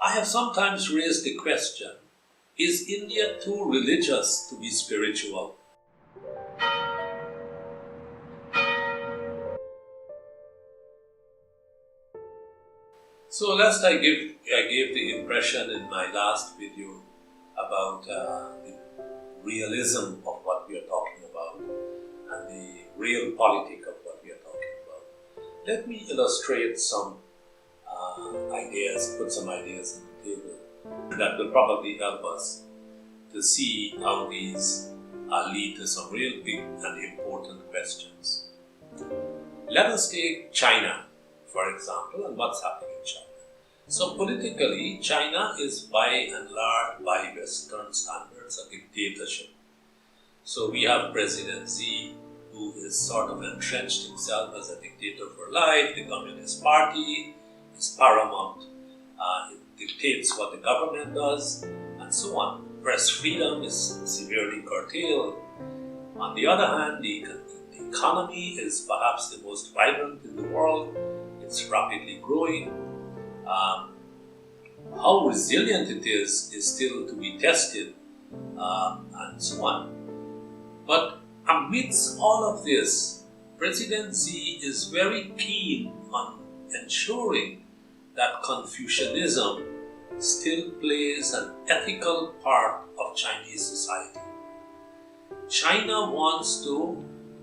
I have sometimes raised the question, is India too religious to be spiritual? So last I gave the impression in my last video about the realism of what we are talking about and the realpolitik of what we are talking about. Let me illustrate some ideas, put some ideas on the table that will probably help us to see how these lead to some real big and important questions. Let us take China, for example, and what's happening in China. So politically, China is by and large, by Western standards, a dictatorship. So we have President Xi, who is sort of entrenched himself as a dictator for life. The Communist Party is paramount. It dictates what the government does, and so on. Press freedom is severely curtailed. On the other hand, the economy is perhaps the most vibrant in the world. It's rapidly growing. How resilient it is still to be tested, and so on. But amidst all of this, President Xi is very keen on ensuring that Confucianism still plays an ethical part of Chinese society. China wants to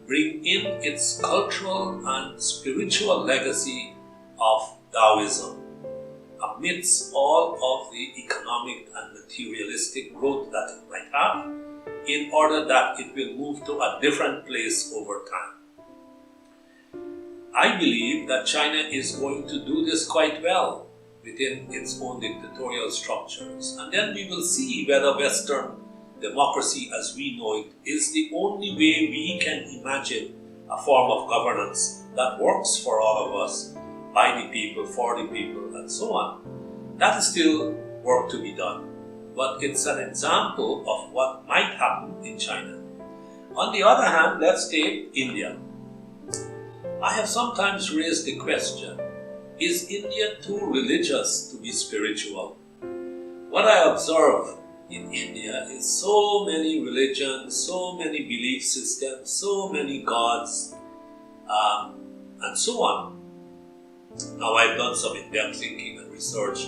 bring in its cultural and spiritual legacy of Taoism amidst all of the economic and materialistic growth that it might have, in order that it will move to a different place over time. I believe that China is going to do this quite well within its own dictatorial structures, and then we will see whether Western democracy as we know it is the only way we can imagine a form of governance that works for all of us, by the people, for the people, and so on. That is still work to be done, but it's an example of what might happen in China. On the other hand, let's take India. I have sometimes raised the question, is India too religious to be spiritual? What I observe in India is so many religions, so many belief systems, so many gods, and so on. Now, I've done some in-depth thinking and research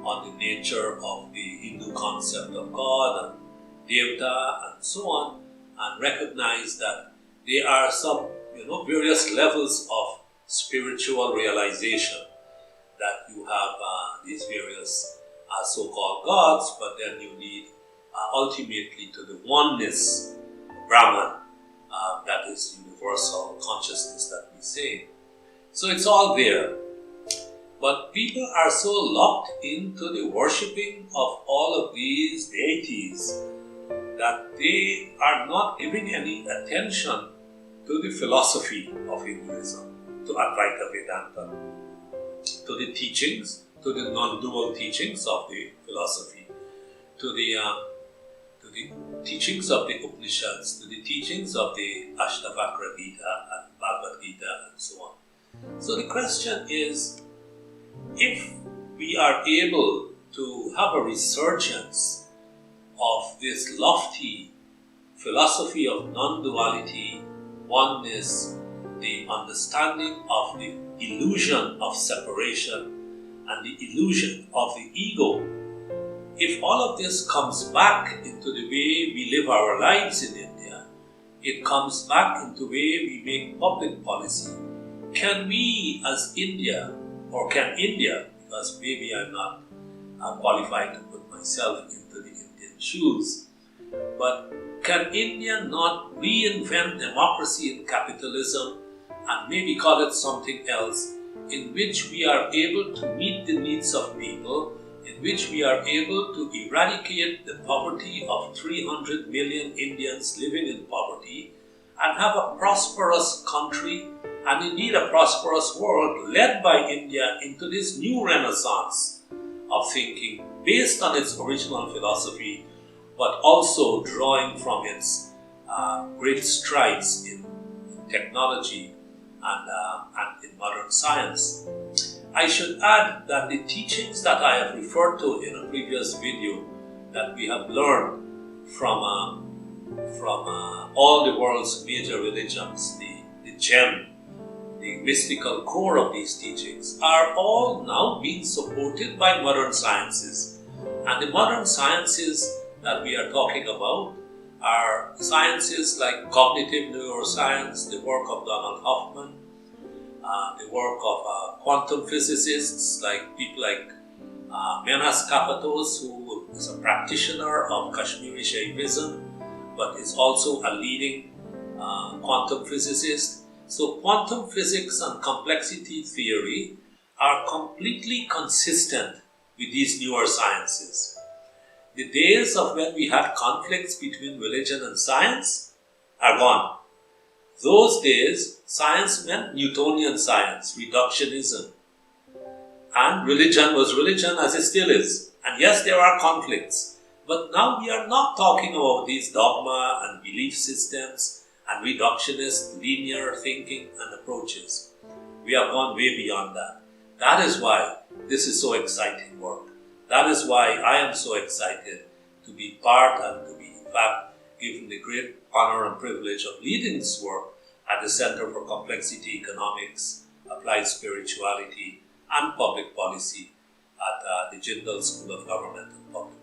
on the nature of the Hindu concept of God and Devta and so on, and recognize that there are some, various levels of spiritual realization, that you have these various so-called gods, but then you lead ultimately to the oneness, Brahman, that is universal consciousness that we say. So it's all there. But people are so locked into the worshipping of all of these deities that they are not giving any attention to the philosophy of Hinduism, to Advaita Vedanta, to the teachings, to the non-dual teachings of the philosophy, to the teachings of the Upanishads, to the teachings of the Ashtavakra Gita and Bhagavad Gita and so on. So the question is, if we are able to have a resurgence of this lofty philosophy of non-duality, oneness, the understanding of the illusion of separation and the illusion of the ego, if all of this comes back into the way we live our lives in India, it comes back into the way we make public policy, can we as India, or can India, because maybe I'm not qualified to put myself into the Indian shoes, but can India not reinvent democracy and capitalism and maybe call it something else, in which we are able to meet the needs of people, in which we are able to eradicate the poverty of 300 million Indians living in poverty and have a prosperous country and indeed a prosperous world led by India into this new renaissance of thinking based on its original philosophy, but also drawing from its great strides in technology and in modern science. I should add that the teachings that I have referred to in a previous video that we have learned from all the world's major religions, the gem, the mystical core of these teachings, are all now being supported by modern sciences. And the modern sciences that we are talking about are sciences like cognitive neuroscience, the work of Donald Hoffman, the work of quantum physicists like people like Menas Kapatos, who is a practitioner of Kashmiri Shaivism, but is also a leading quantum physicist. So quantum physics and complexity theory are completely consistent with these newer sciences. The days of when we had conflicts between religion and science are gone. Those days, science meant Newtonian science, reductionism. And religion was religion as it still is. And yes, there are conflicts. But now we are not talking about these dogma and belief systems and reductionist linear thinking and approaches. We have gone way beyond that. That is why this is so exciting work. That is why I am so excited to be part and to be, in fact, given the great honor and privilege of leading this work at the Center for Complexity Economics, Applied Spirituality, and Public Policy at the Jindal School of Government and Public